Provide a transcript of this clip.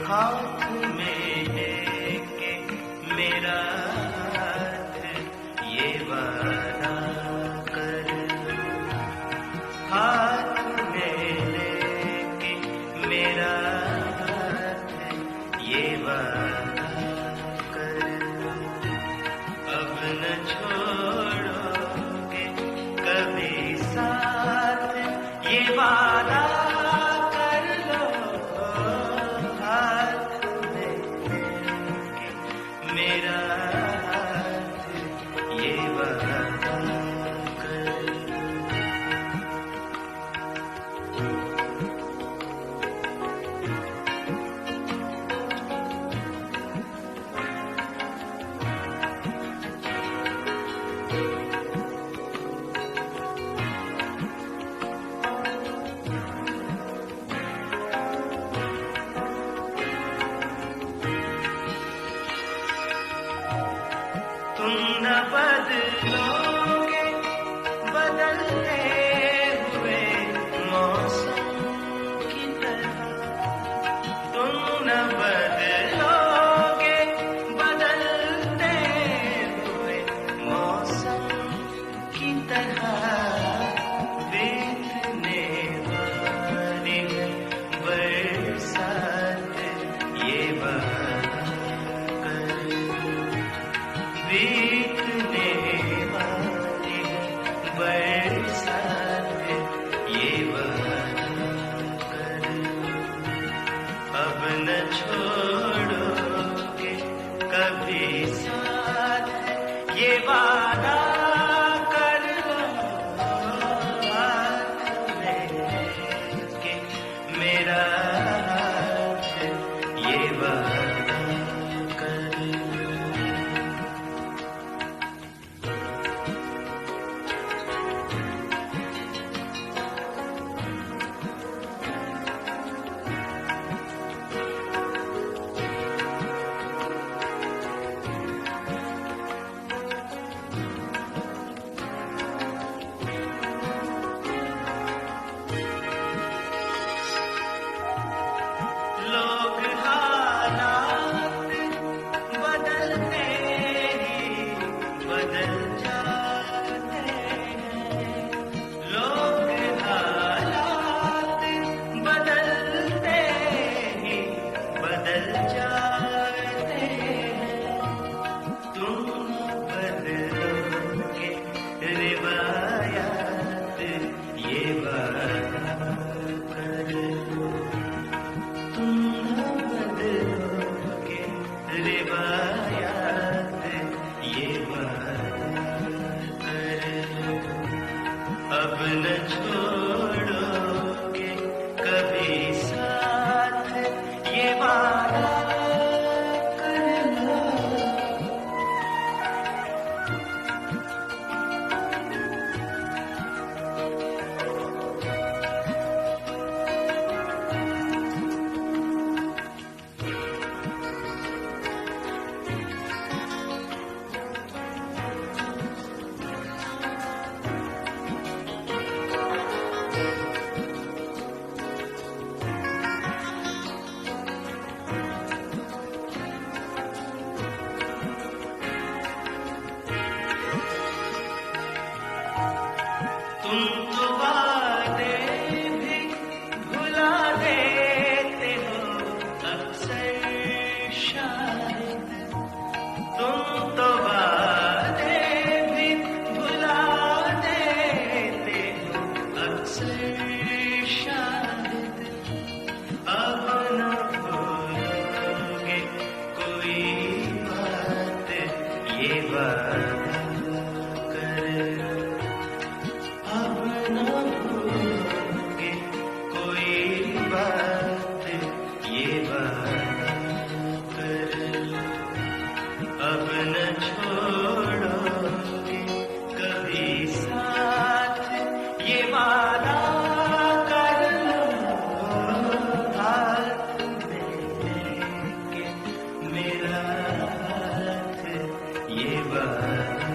हाथ में लेके मेरा हाथ ये वादा कर लो। हाथ में लेके मेरा हाथ ये वादा कर लो। अब न छोड़ोगे कभी साथ ये वादा कर लो। हाथ में लेके मेरा हाथ ये वादा कर लो। तुम न बदलोगे बदलते हुए मौसम की तरह। तुम न बदलोगे बदलते हुए मौसम की तरह। बीतने वाली है बरसात ये वादा कर लो। बीतने वाली बरसात ये वादा कर लो। अब न छोड़ोगे कभी साथ ये वादा कर लो। हाथ में लेके मेरा हाथ ये वादा कर लो। लोग हालात बदलते ही बदल जाते हैं। लोग हालात बदलते ही बदल जाते हैं। तुम बदलोगे रिवायात ये वादा कर लो। तुम बदलोगे रिवायात ये वादा कर लो। अब न छोड़ोगे कभी साथ ये वादा कर लो। तुम तो वादे भी भुला देते हो अक्सर शायद। तुम तो वादे भी भुला देते हो अक्सर शायद। अब न भूलोगे कोई बात ये वादा कर लो। अब न भूलोगे कोई बात ये वादा कर लो। अब न छोड़ोगे कभी साथ ये वादा कर लो। हाथ में लेके मेरा हाथ ये वादा